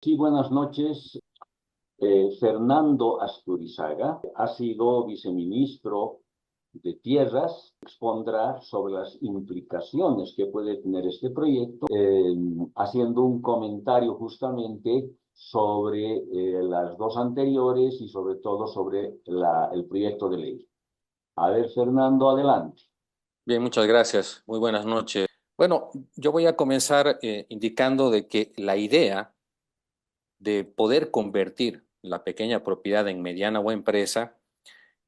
Sí, buenas noches. Fernando Asturizaga ha sido viceministro de Tierras. Expondrá sobre las implicaciones que puede tener este proyecto, haciendo un comentario justamente sobre las dos anteriores y sobre todo sobre el proyecto de ley. A ver, Fernando, adelante. Bien, muchas gracias. Muy buenas noches. Bueno, yo voy a comenzar indicando de que la idea de poder convertir la pequeña propiedad en mediana o empresa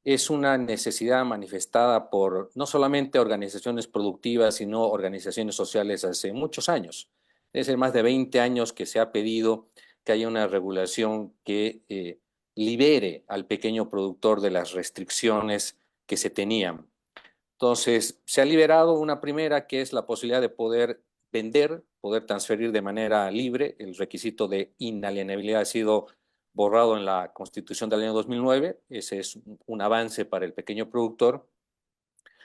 es una necesidad manifestada por no solamente organizaciones productivas, sino organizaciones sociales hace muchos años. Es decir, más de 20 años que se ha pedido que haya una regulación que libere al pequeño productor de las restricciones que se tenían. Entonces, se ha liberado una primera que es la posibilidad de poder vender, poder transferir de manera libre. El requisito de inalienabilidad ha sido borrado en la Constitución del año 2009. Ese es un avance para el pequeño productor,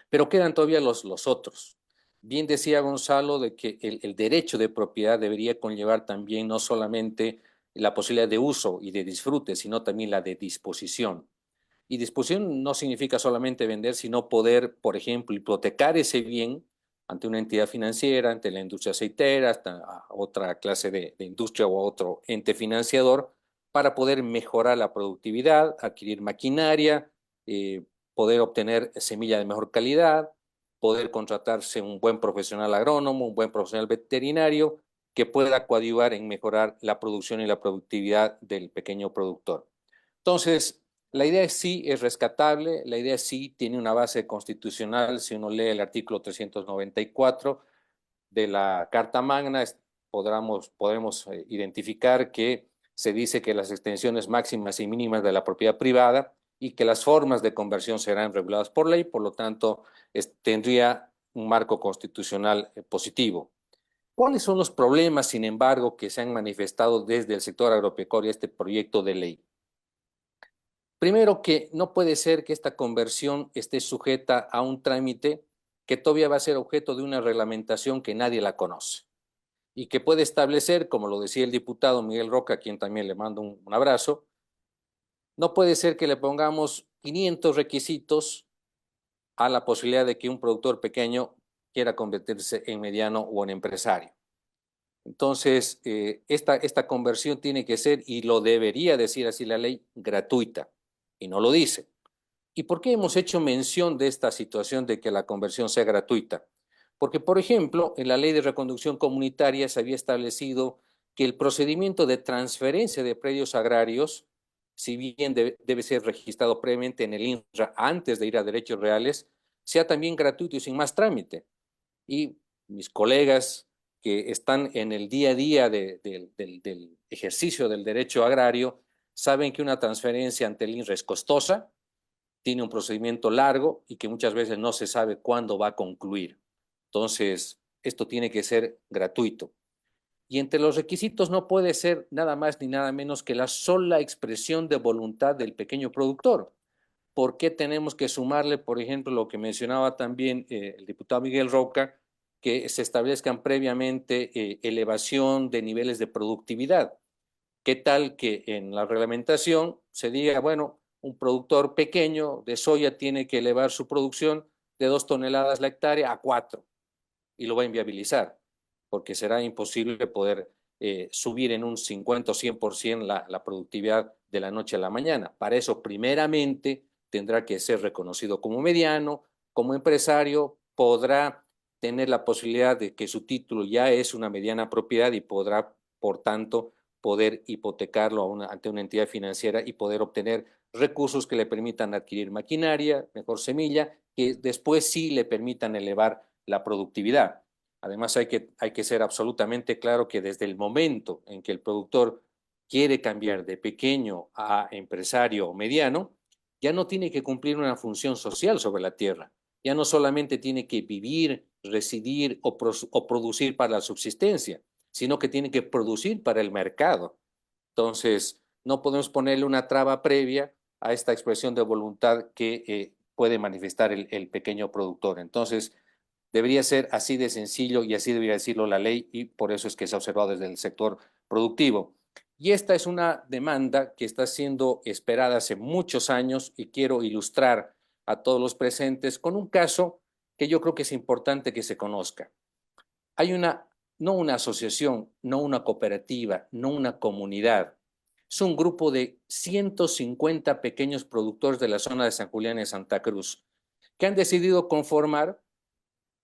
pero quedan todavía los otros. Bien decía Gonzalo de que el derecho de propiedad debería conllevar también no solamente la posibilidad de uso y de disfrute, sino también la de disposición. Y disposición no significa solamente vender, sino poder, por ejemplo, hipotecar ese bien ante una entidad financiera, ante la industria aceitera, hasta otra clase de industria o otro ente financiador, para poder mejorar la productividad, adquirir maquinaria, eh, poder obtener semilla de mejor calidad, poder contratarse un buen profesional agrónomo, un buen profesional veterinario, que pueda coadyuvar en mejorar la producción y la productividad del pequeño productor. Entonces, la idea sí es rescatable, la idea sí tiene una base constitucional. Si uno lee el artículo 394 de la Carta Magna, podremos identificar que se dice que las extensiones máximas y mínimas de la propiedad privada y que las formas de conversión serán reguladas por ley, por lo tanto, tendría un marco constitucional positivo. ¿Cuáles son los problemas, sin embargo, que se han manifestado desde el sector agropecuario a este proyecto de ley? Primero, que no puede ser que esta conversión esté sujeta a un trámite que todavía va a ser objeto de una reglamentación que nadie la conoce y que puede establecer, como lo decía el diputado Miguel Roca, a quien también le mando un abrazo. No puede ser que le pongamos 500 requisitos a la posibilidad de que un productor pequeño quiera convertirse en mediano o en empresario. Entonces, esta conversión tiene que ser, y lo debería decir así la ley, gratuita, y no lo dice. ¿Y por qué hemos hecho mención de esta situación de que la conversión sea gratuita? Porque, por ejemplo, en la ley de reconducción comunitaria se había establecido que el procedimiento de transferencia de predios agrarios, si bien debe ser registrado previamente en el INRA antes de ir a derechos reales, sea también gratuito y sin más trámite. Y mis colegas que están en el día a día del ejercicio del derecho agrario saben que una transferencia ante el INRA es costosa, tiene un procedimiento largo y que muchas veces no se sabe cuándo va a concluir. Entonces, esto tiene que ser gratuito. Y entre los requisitos no puede ser nada más ni nada menos que la sola expresión de voluntad del pequeño productor. ¿Por qué tenemos que sumarle, por ejemplo, lo que mencionaba también el diputado Miguel Roca, que se establezcan previamente elevación de niveles de productividad? ¿Qué tal que en la reglamentación se diga, bueno, un productor pequeño de soya tiene que elevar su producción de 2 toneladas la hectárea a 4 y lo va a inviabilizar, porque será imposible poder subir en un 50 o 100% la productividad de la noche a la mañana? Para eso, primeramente, tendrá que ser reconocido como mediano, como empresario, podrá tener la posibilidad de que su título ya es una mediana propiedad y podrá, por tanto, poder hipotecarlo ante una entidad financiera y poder obtener recursos que le permitan adquirir maquinaria, mejor semilla, que después sí le permitan elevar la productividad. Además, hay que ser absolutamente claro que desde el momento en que el productor quiere cambiar de pequeño a empresario o mediano, ya no tiene que cumplir una función social sobre la tierra. Ya no solamente tiene que vivir, residir o producir para la subsistencia, sino que tiene que producir para el mercado. Entonces, no podemos ponerle una traba previa a esta expresión de voluntad que puede manifestar el pequeño productor. Entonces, debería ser así de sencillo y así debería decirlo la ley, y por eso es que se ha observado desde el sector productivo. Y esta es una demanda que está siendo esperada hace muchos años y quiero ilustrar a todos los presentes con un caso que yo creo que es importante que se conozca. Hay no una asociación, no una cooperativa, no una comunidad. Es un grupo de 150 pequeños productores de la zona de San Julián y Santa Cruz que han decidido conformar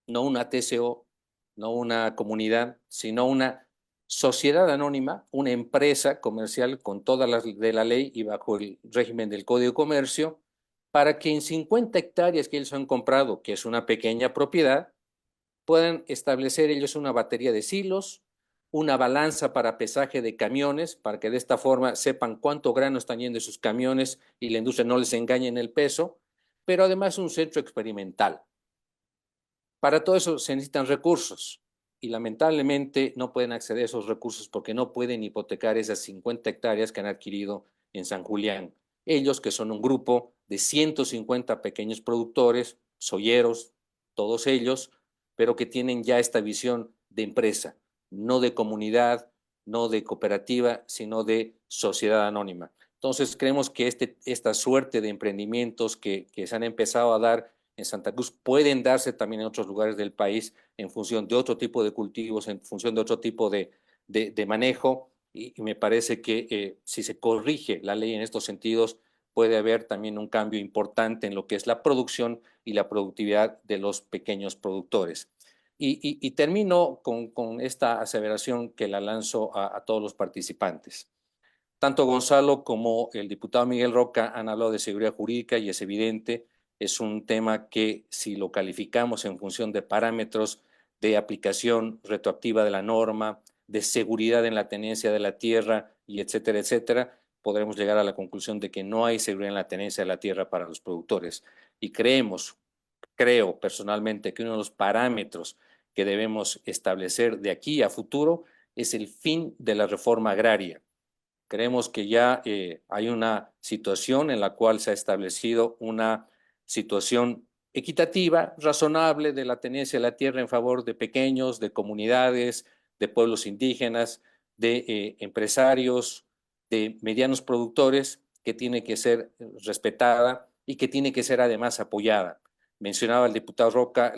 no una TCO, no una comunidad, sino una sociedad anónima, una empresa comercial con todas las de la ley y bajo el régimen del Código de Comercio, para que en 50 hectáreas que ellos han comprado, que es una pequeña propiedad, puedan establecer ellos una batería de silos, una balanza para pesaje de camiones, para que de esta forma sepan cuánto grano están yendo sus camiones y la industria no les engañe en el peso, pero además un centro experimental. Para todo eso se necesitan recursos y lamentablemente no pueden acceder a esos recursos porque no pueden hipotecar esas 50 hectáreas que han adquirido en San Julián. Ellos, que son un grupo de 150 pequeños productores, solleros, todos ellos, pero que tienen ya esta visión de empresa, no de comunidad, no de cooperativa, sino de sociedad anónima. Entonces creemos que esta suerte de emprendimientos que se han empezado a dar en Santa Cruz pueden darse también en otros lugares del país en función de otro tipo de cultivos, en función de otro tipo de manejo, y me parece que si se corrige la ley en estos sentidos, puede haber también un cambio importante en lo que es la producción y la productividad de los pequeños productores. Y termino con esta aseveración que la lanzo a todos los participantes. Tanto Gonzalo como el diputado Miguel Roca han hablado de seguridad jurídica y es evidente, es un tema que si lo calificamos en función de parámetros de aplicación retroactiva de la norma, de seguridad en la tenencia de la tierra y etcétera, podremos llegar a la conclusión de que no hay seguridad en la tenencia de la tierra para los productores. Y creo personalmente que uno de los parámetros que debemos establecer de aquí a futuro es el fin de la reforma agraria. Creemos que ya hay una situación en la cual se ha establecido una situación equitativa, razonable de la tenencia de la tierra en favor de pequeños, de comunidades, de pueblos indígenas, de empresarios, de medianos productores, que tiene que ser respetada y que tiene que ser además apoyada. Mencionaba el diputado Roca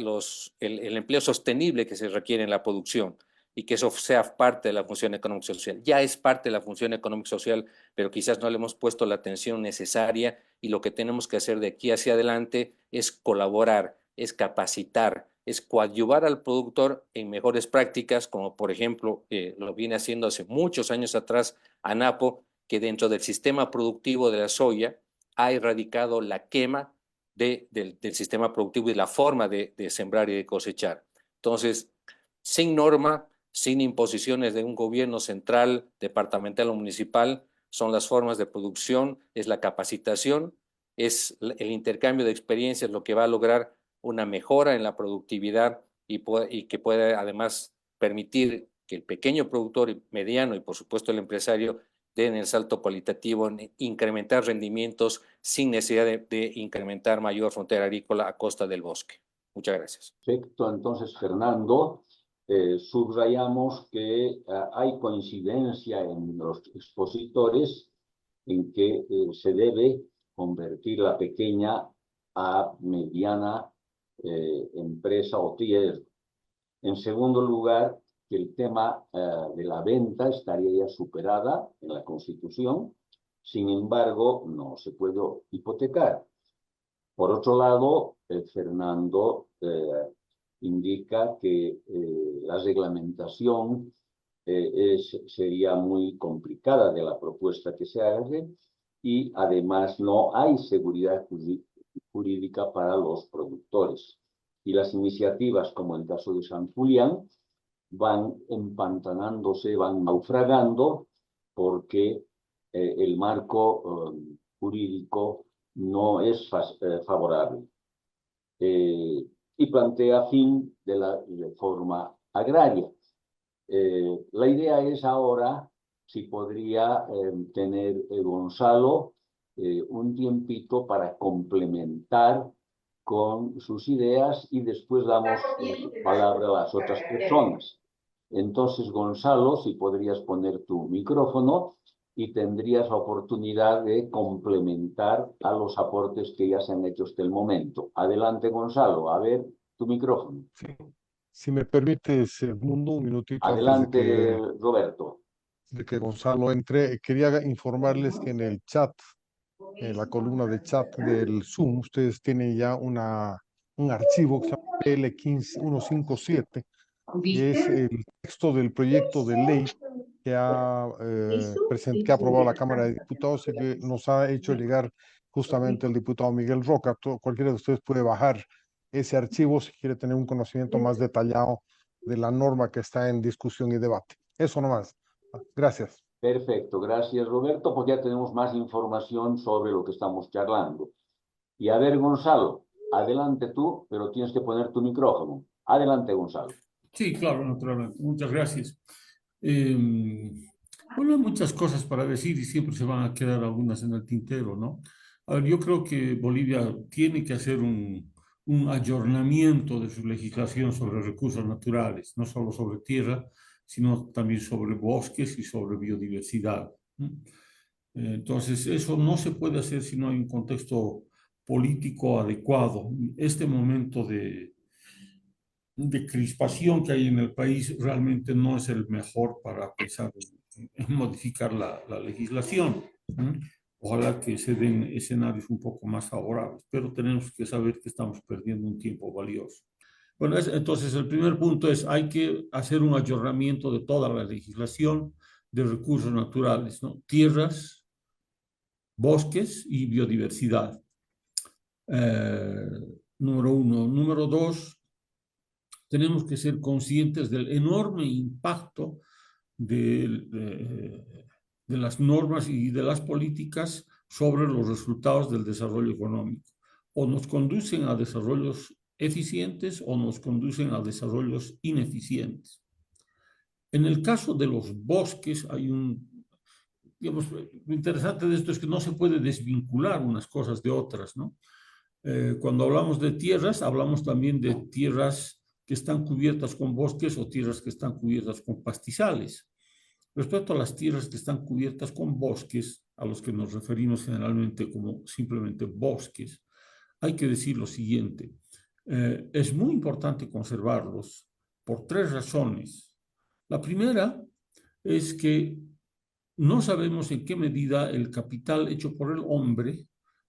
el empleo sostenible que se requiere en la producción y que eso sea parte de la función económico-social. Ya es parte de la función económico-social, pero quizás no le hemos puesto la atención necesaria y lo que tenemos que hacer de aquí hacia adelante es colaborar, es capacitar, es coadyuvar al productor en mejores prácticas, como por ejemplo lo viene haciendo hace muchos años atrás ANAPO, que dentro del sistema productivo de la soya ha erradicado la quema del sistema productivo y la forma de sembrar y de cosechar. Entonces, sin norma, sin imposiciones de un gobierno central, departamental o municipal, son las formas de producción, es la capacitación, es el intercambio de experiencias lo que va a lograr una mejora en la productividad y que puede además permitir que el pequeño productor, mediano y por supuesto el empresario den el salto cualitativo en incrementar rendimientos sin necesidad de incrementar mayor frontera agrícola a costa del bosque. Muchas gracias. Perfecto, entonces Fernando, subrayamos que hay coincidencia en los expositores en que se debe convertir la pequeña a mediana empresa o tier. En segundo lugar, que el tema de la venta estaría ya superada en la Constitución, sin embargo, no se puede hipotecar. Por otro lado, Fernando indica que la reglamentación sería muy complicada de la propuesta que se hace y además no hay seguridad jurídica para los productores. Y las iniciativas, como el caso de San Julián, van empantanándose, van naufragando porque el marco jurídico no es favorable. Y plantea fin de la reforma agraria. La idea es ahora si podría tener Gonzalo un tiempito para complementar con sus ideas y después damos palabra a las otras personas. Entonces, Gonzalo, si podrías poner tu micrófono y tendrías la oportunidad de complementar a los aportes que ya se han hecho hasta el momento. Adelante, Gonzalo, a ver tu micrófono. Sí. Si me permites, Edmundo, un minutito antes Adelante, Roberto. de que Gonzalo entre, quería informarles que en el chat, en la columna de chat del Zoom, ustedes tienen ya un archivo que se llama PL15157, que es el texto del proyecto de ley que que ha aprobado la Cámara de Diputados y que nos ha hecho llegar justamente el diputado Miguel Roca. Cualquiera de ustedes puede bajar ese archivo si quiere tener un conocimiento más detallado de la norma que está en discusión y debate. Eso nomás. Gracias. Perfecto, gracias, Roberto, pues ya tenemos más información sobre lo que estamos charlando. Y a ver, Gonzalo, adelante tú, pero tienes que poner tu micrófono. Adelante, Gonzalo. Sí, claro, naturalmente. Muchas gracias. Bueno, hay muchas cosas para decir y siempre se van a quedar algunas en el tintero, ¿no? A ver, yo creo que Bolivia tiene que hacer un ayornamiento de su legislación sobre recursos naturales, no solo sobre tierra, sino también sobre bosques y sobre biodiversidad. Entonces, eso no se puede hacer si no hay un contexto político adecuado. Este momento de crispación que hay en el país realmente no es el mejor para pensar en modificar la legislación. Ojalá que se den escenarios un poco más favorables, pero tenemos que saber que estamos perdiendo un tiempo valioso. Bueno, entonces el primer punto es hay que hacer un ayornamiento de toda la legislación de recursos naturales, ¿no? Tierras, bosques y biodiversidad. Número uno. Número dos, tenemos que ser conscientes del enorme impacto de las normas y de las políticas sobre los resultados del desarrollo económico. O nos conducen a desarrollos eficientes o nos conducen a desarrollos ineficientes. En el caso de los bosques hay digamos, lo interesante de esto es que no se puede desvincular unas cosas de otras, ¿no? Cuando hablamos de tierras, hablamos también de tierras que están cubiertas con bosques o tierras que están cubiertas con pastizales. Respecto a las tierras que están cubiertas con bosques, a los que nos referimos generalmente como simplemente bosques, hay que decir lo siguiente. Es muy importante conservarlos por tres razones. La primera es que no sabemos en qué medida el capital hecho por el hombre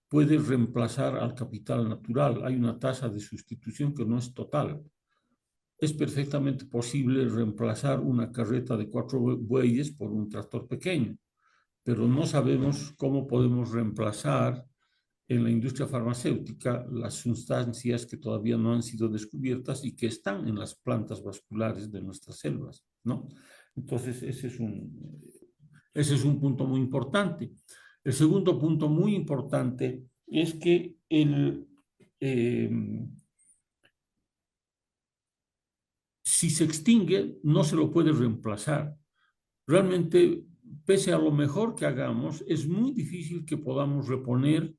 puede reemplazar al capital natural. Hay una tasa de sustitución que no es total. Es perfectamente posible reemplazar una carreta de 4 bueyes por un tractor pequeño, pero no sabemos cómo podemos reemplazar en la industria farmacéutica las sustancias que todavía no han sido descubiertas y que están en las plantas vasculares de nuestras selvas, ¿no? Entonces, ese es un punto muy importante. El segundo punto muy importante es que si se extingue, no se lo puede reemplazar. Realmente, pese a lo mejor que hagamos, es muy difícil que podamos reponer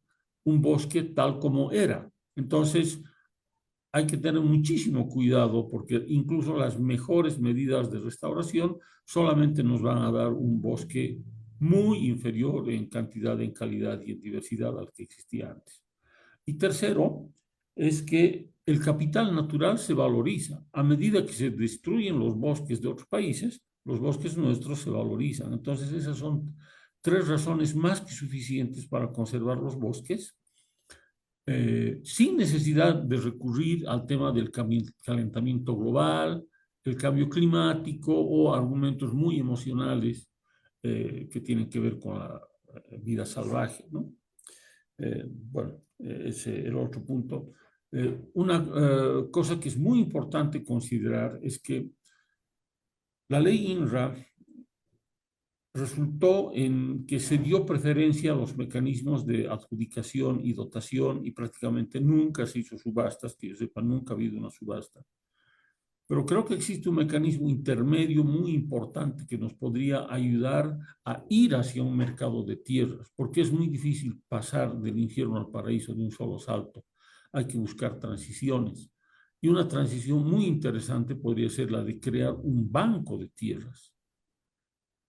un bosque tal como era. Entonces, hay que tener muchísimo cuidado porque incluso las mejores medidas de restauración solamente nos van a dar un bosque muy inferior en cantidad, en calidad y en diversidad al que existía antes. Y tercero, es que el capital natural se valoriza. A medida que se destruyen los bosques de otros países, los bosques nuestros se valorizan. Entonces, esas son tres razones más que suficientes para conservar los bosques, sin necesidad de recurrir al tema del calentamiento global, el cambio climático o argumentos muy emocionales que tienen que ver con la vida salvaje, ¿no? Bueno, ese es el otro punto. Una cosa que es muy importante considerar es que la ley INRA resultó en que se dio preferencia a los mecanismos de adjudicación y dotación y prácticamente nunca se hizo subastas, que yo sepa, nunca ha habido una subasta. Pero creo que existe un mecanismo intermedio muy importante que nos podría ayudar a ir hacia un mercado de tierras, porque es muy difícil pasar del infierno al paraíso de un solo salto. Hay que buscar transiciones. Y una transición muy interesante podría ser la de crear un banco de tierras.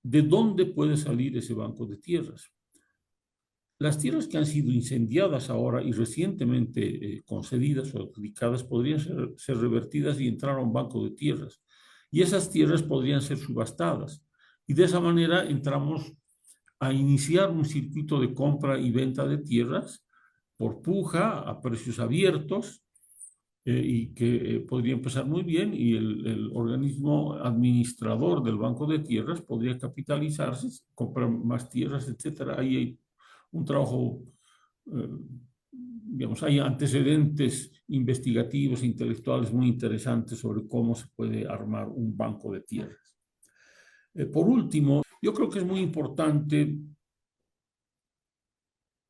¿De dónde puede salir ese banco de tierras? Las tierras que han sido incendiadas ahora y recientemente concedidas o adjudicadas podrían ser revertidas y entrar a un banco de tierras. Y esas tierras podrían ser subastadas. Y de esa manera entramos a iniciar un circuito de compra y venta de tierras por puja a precios abiertos y que podría empezar muy bien y el organismo administrador del Banco de Tierras podría capitalizarse, comprar más tierras, etcétera. Ahí hay un trabajo, digamos, hay antecedentes investigativos e intelectuales muy interesantes sobre cómo se puede armar un banco de tierras. Por último, yo creo que es muy importante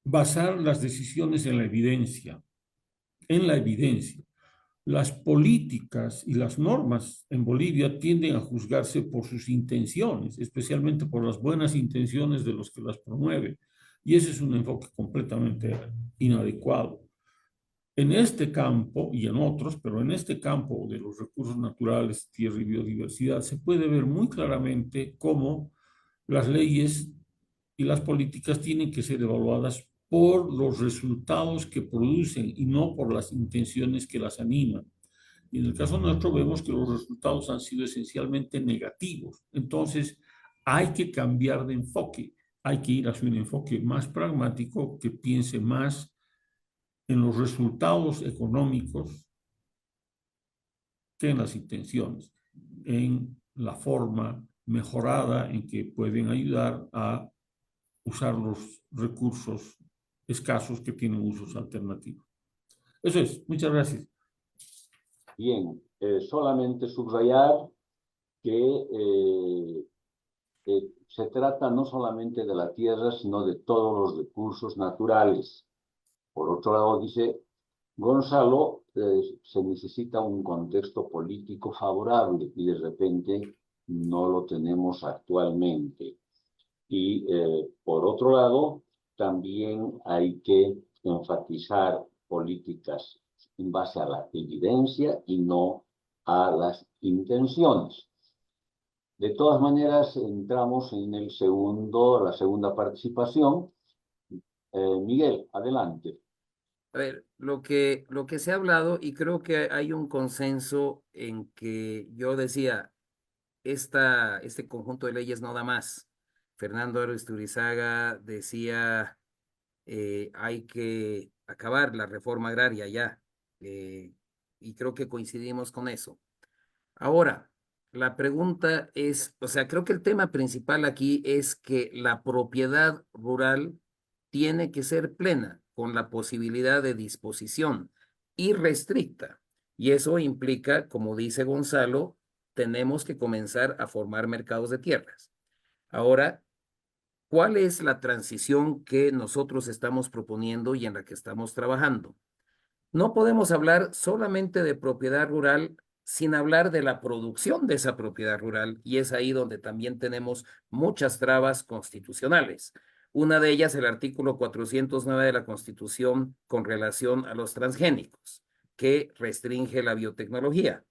basar las decisiones en la evidencia, Las políticas y las normas en Bolivia tienden a juzgarse por sus intenciones, especialmente por las buenas intenciones de los que las promueven. Y ese es un enfoque completamente inadecuado. En este campo y en otros, pero en este campo de los recursos naturales, tierra y biodiversidad, se puede ver muy claramente cómo las leyes y las políticas tienen que ser evaluadas por los resultados que producen y no por las intenciones que las animan. Y en el caso nuestro vemos que los resultados han sido esencialmente negativos. Entonces, hay que cambiar de enfoque. Hay que ir hacia un enfoque más pragmático que piense más en los resultados económicos que en las intenciones, en la forma mejorada en que pueden ayudar a usar los recursos escasos que tienen usos alternativos. Eso es. Muchas gracias. Bien, solamente subrayar que se trata no solamente de la tierra, sino de todos los recursos naturales. Por otro lado, dice Gonzalo, se necesita un contexto político favorable y de repente no lo tenemos actualmente. Y por otro lado, también hay que enfatizar políticas en base a la evidencia y no a las intenciones. De todas maneras, entramos en la segunda participación. Miguel, adelante. A ver, lo que se ha hablado, y creo que hay un consenso en que yo decía, este conjunto de leyes no da más. Fernando Aristurizaga decía, hay que acabar la reforma agraria ya, y creo que coincidimos con eso. Ahora, la pregunta es, o sea, creo que el tema principal aquí es que la propiedad rural tiene que ser plena, con la posibilidad de disposición irrestricta. Y eso implica, como dice Gonzalo, tenemos que comenzar a formar mercados de tierras. Ahora, ¿cuál es la transición que nosotros estamos proponiendo y en la que estamos trabajando? No podemos hablar solamente de propiedad rural sin hablar de la producción de esa propiedad rural, y es ahí donde también tenemos muchas trabas constitucionales. Una de ellas, el artículo 409 de la Constitución con relación a los transgénicos, que restringe la biotecnología,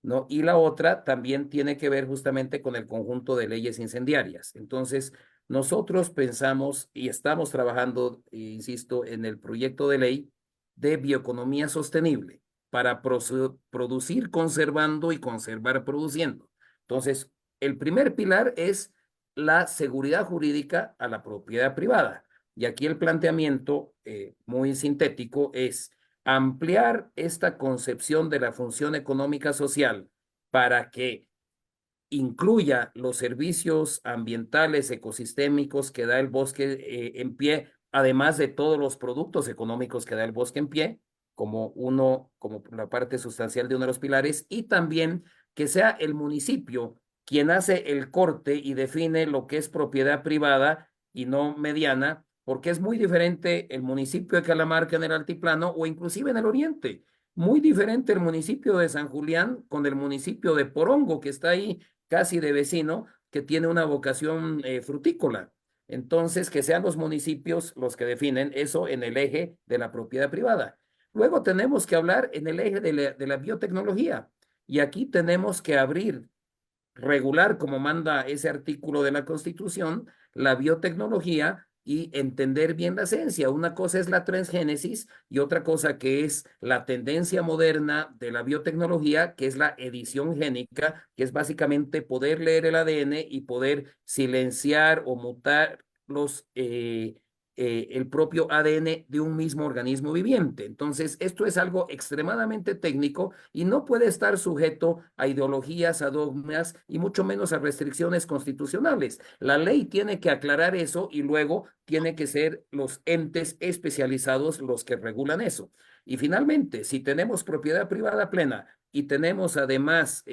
¿no? Y la otra también tiene que ver justamente con el conjunto de leyes incendiarias. Entonces, nosotros pensamos y estamos trabajando, insisto, en el proyecto de ley de bioeconomía sostenible para producir conservando y conservar produciendo. Entonces, el primer pilar es la seguridad jurídica a la propiedad privada. Y aquí el planteamiento muy sintético es ampliar esta concepción de la función económica social para que incluya los servicios ambientales, ecosistémicos que da el bosque en pie, además de todos los productos económicos que da el bosque en pie, como la parte sustancial de uno de los pilares, y también que sea el municipio quien hace el corte y define lo que es propiedad privada y no mediana, porque es muy diferente el municipio de Calamarca en el altiplano o inclusive en el oriente. Muy diferente el municipio de San Julián con el municipio de Porongo, que está ahí casi de vecino, que tiene una vocación frutícola. Entonces, que sean los municipios los que definen eso en el eje de la propiedad privada. Luego tenemos que hablar en el eje de la biotecnología. Y aquí tenemos que abrir, regular, como manda ese artículo de la Constitución, la biotecnología y entender bien la ciencia. Una cosa es la transgénesis y otra cosa que es la tendencia moderna de la biotecnología, que es la edición génica, que es básicamente poder leer el ADN y poder silenciar o mutar el propio ADN de un mismo organismo viviente. Entonces, esto es algo extremadamente técnico y no puede estar sujeto a ideologías, a dogmas y mucho menos a restricciones constitucionales. La ley tiene que aclarar eso y luego tiene que ser los entes especializados los que regulan eso. Y finalmente, si tenemos propiedad privada plena y tenemos además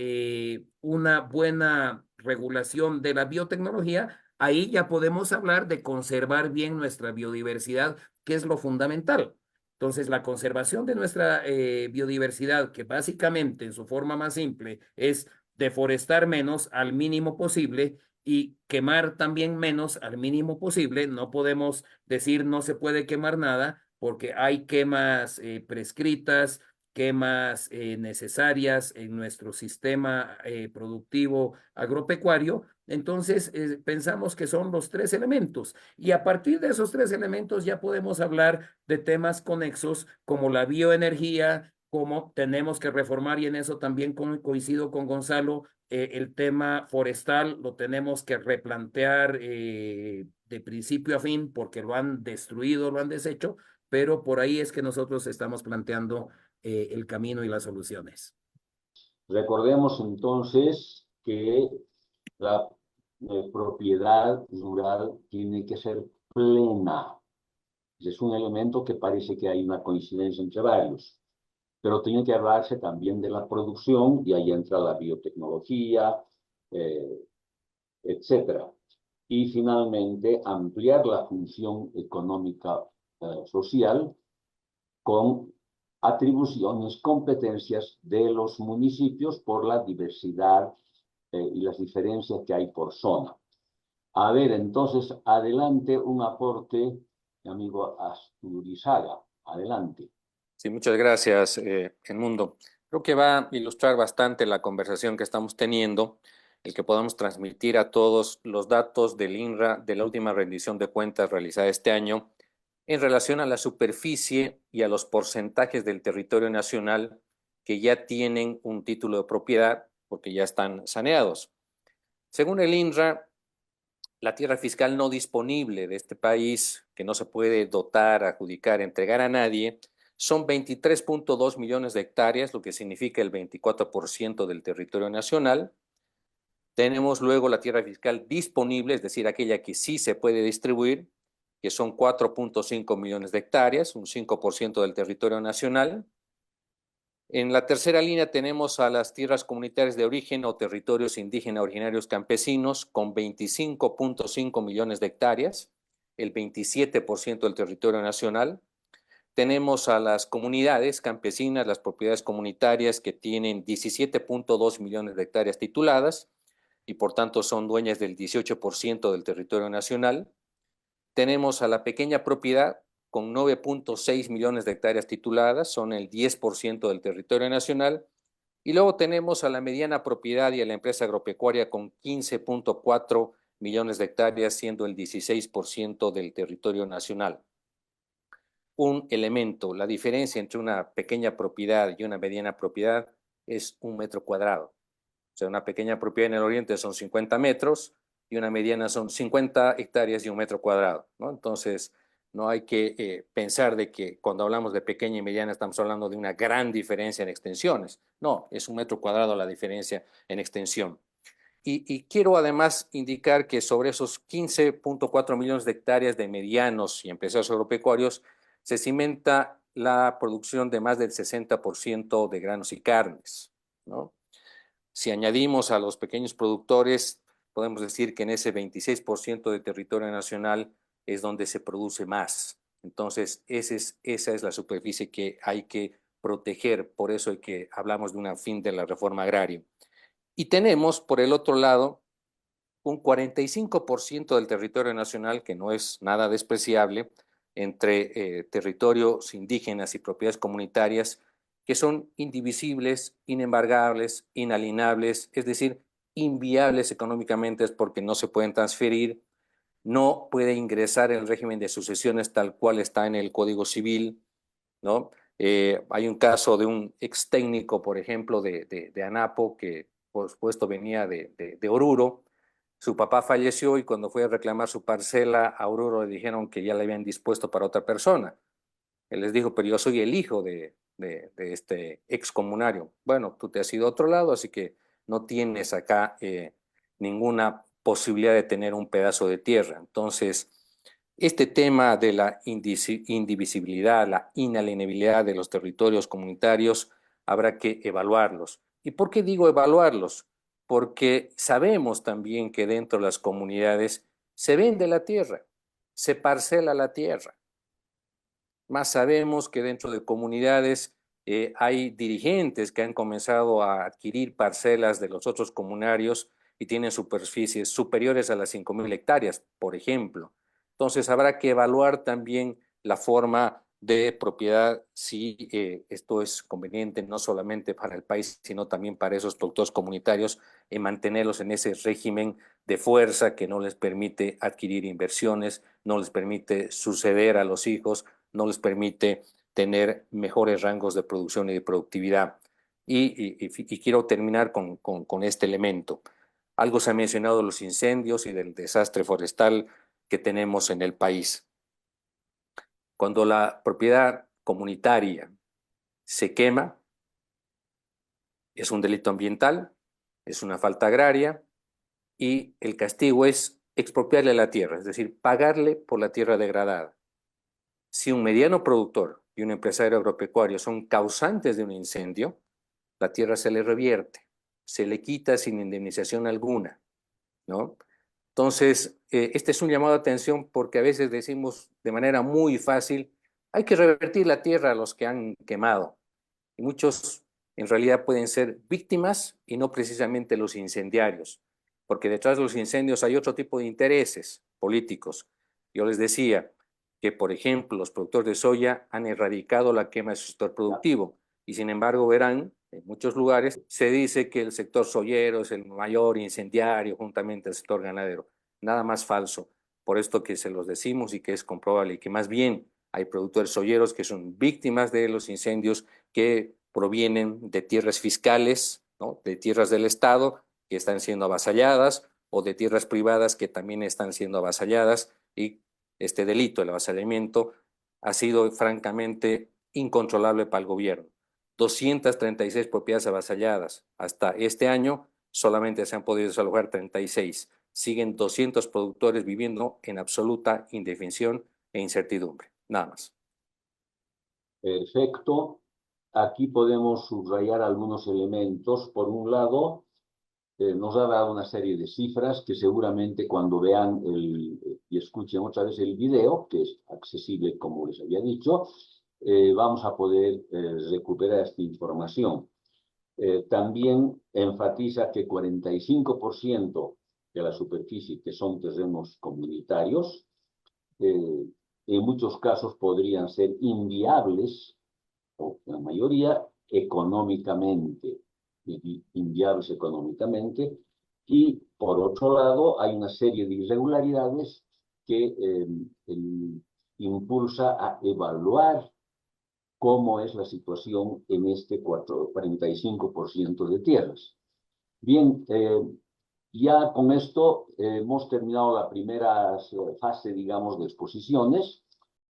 una buena regulación de la biotecnología, ahí ya podemos hablar de conservar bien nuestra biodiversidad, que es lo fundamental. Entonces, la conservación de nuestra biodiversidad, que básicamente en su forma más simple es deforestar menos al mínimo posible y quemar también menos al mínimo posible. No podemos decir no se puede quemar nada porque hay quemas prescritas, quemas necesarias en nuestro sistema productivo agropecuario. Entonces, pensamos que son los tres elementos y a partir de esos tres elementos ya podemos hablar de temas conexos como la bioenergía, como tenemos que reformar y en eso también coincido con Gonzalo, el tema forestal lo tenemos que replantear de principio a fin porque lo han destruido, lo han deshecho, pero por ahí es que nosotros estamos planteando el camino y las soluciones. Recordemos entonces que la propiedad rural tiene que ser plena. Es un elemento que parece que hay una coincidencia entre varios, pero tiene que hablarse también de la producción y ahí entra la biotecnología, etcétera. Y finalmente ampliar la función económica social con atribuciones, competencias de los municipios por la diversidad y las diferencias que hay por zona. A ver, entonces, adelante un aporte, mi amigo Asturizaga. Adelante. Sí, muchas gracias, Edmundo. Creo que va a ilustrar bastante la conversación que estamos teniendo, el que podamos transmitir a todos los datos del INRA de la última rendición de cuentas realizada este año en relación a la superficie y a los porcentajes del territorio nacional que ya tienen un título de propiedad porque ya están saneados. Según el INRA, la tierra fiscal no disponible de este país, que no se puede dotar, adjudicar, entregar a nadie, son 23.2 millones de hectáreas, lo que significa el 24% del territorio nacional. Tenemos luego la tierra fiscal disponible, es decir, aquella que sí se puede distribuir, que son 4.5 millones de hectáreas, un 5% del territorio nacional. En la tercera línea tenemos a las tierras comunitarias de origen o territorios indígenas originarios campesinos con 25.5 millones de hectáreas, el 27% del territorio nacional. Tenemos a las comunidades campesinas, las propiedades comunitarias que tienen 17.2 millones de hectáreas tituladas y por tanto son dueñas del 18% del territorio nacional. Tenemos a la pequeña propiedad con 9.6 millones de hectáreas tituladas, son el 10% del territorio nacional. Y luego tenemos a la mediana propiedad y a la empresa agropecuaria con 15.4 millones de hectáreas, siendo el 16% del territorio nacional. Un elemento, la diferencia entre una pequeña propiedad y una mediana propiedad es 1 metro cuadrado. O sea, una pequeña propiedad en el oriente son 50 metros y una mediana son 50 hectáreas y 1 metro cuadrado, ¿no? Entonces, no hay que pensar de que cuando hablamos de pequeña y mediana estamos hablando de una gran diferencia en extensiones. No, es 1 metro cuadrado la diferencia en extensión. Y quiero además indicar que sobre esos 15.4 millones de hectáreas de medianos y empresarios agropecuarios se cimenta la producción de más del 60% de granos y carnes, ¿no? Si añadimos a los pequeños productores, podemos decir que en ese 26% de territorio nacional es donde se produce más. Entonces, esa es la superficie que hay que proteger, por eso es que hablamos de un fin de la reforma agraria. Y tenemos, por el otro lado, un 45% del territorio nacional, que no es nada despreciable, entre territorios indígenas y propiedades comunitarias que son indivisibles, inembargables, inalienables, es decir, inviables económicamente porque no se pueden transferir, no puede ingresar en el régimen de sucesiones tal cual está en el Código Civil, ¿no? Hay un caso de un ex técnico, por ejemplo, de Anapo, que por supuesto venía de Oruro. Su papá falleció y cuando fue a reclamar su parcela a Oruro le dijeron que ya la habían dispuesto para otra persona. Él les dijo, pero yo soy el hijo de este excomunario. Bueno, tú te has ido a otro lado, así que no tienes acá ninguna posibilidad de tener un pedazo de tierra. Entonces, este tema de la indivisibilidad, la inalienabilidad de los territorios comunitarios, habrá que evaluarlos. ¿Y por qué digo evaluarlos? Porque sabemos también que dentro de las comunidades se vende la tierra, se parcela la tierra. Más sabemos que dentro de comunidades hay dirigentes que han comenzado a adquirir parcelas de los otros comunarios y tienen superficies superiores a las 5.000 hectáreas, por ejemplo. Entonces habrá que evaluar también la forma de propiedad, si esto es conveniente no solamente para el país, sino también para esos productores comunitarios, y mantenerlos en ese régimen de fuerza que no les permite adquirir inversiones, no les permite suceder a los hijos, no les permite tener mejores rangos de producción y de productividad. Y quiero terminar con este elemento. Algo se ha mencionado de los incendios y del desastre forestal que tenemos en el país. Cuando la propiedad comunitaria se quema, es un delito ambiental, es una falta agraria y el castigo es expropiarle la tierra, es decir, pagarle por la tierra degradada. Si un mediano productor y un empresario agropecuario son causantes de un incendio, la tierra se le revierte, se le quita sin indemnización alguna, ¿no? Entonces, este es un llamado de atención porque a veces decimos de manera muy fácil, hay que revertir la tierra a los que han quemado. Y muchos en realidad pueden ser víctimas y no precisamente los incendiarios, porque detrás de los incendios hay otro tipo de intereses políticos. Yo les decía que, por ejemplo, los productores de soya han erradicado la quema de su sector productivo y sin embargo verán, en muchos lugares se dice que el sector soyero es el mayor incendiario juntamente al sector ganadero. Nada más falso. Por esto que se los decimos y que es comprobable y que más bien hay productores soyeros que son víctimas de los incendios que provienen de tierras fiscales, ¿no? De tierras del Estado que están siendo avasalladas o de tierras privadas que también están siendo avasalladas y este delito, el avasallamiento, ha sido francamente incontrolable para el gobierno. 236 propiedades avasalladas. Hasta este año solamente se han podido desalojar 36. Siguen 200 productores viviendo en absoluta indefensión e incertidumbre. Nada más. Perfecto. Aquí podemos subrayar algunos elementos. Por un lado, nos ha dado una serie de cifras que seguramente cuando vean y escuchen otra vez el video, que es accesible como les había dicho, vamos a poder recuperar esta información. También enfatiza que 45% de la superficie que son terrenos comunitarios, en muchos casos podrían ser inviables, o la mayoría económicamente, inviables económicamente, y por otro lado hay una serie de irregularidades que impulsa a evaluar cómo es la situación en este 45% de tierras. Bien, ya con esto hemos terminado la primera fase, digamos, de exposiciones.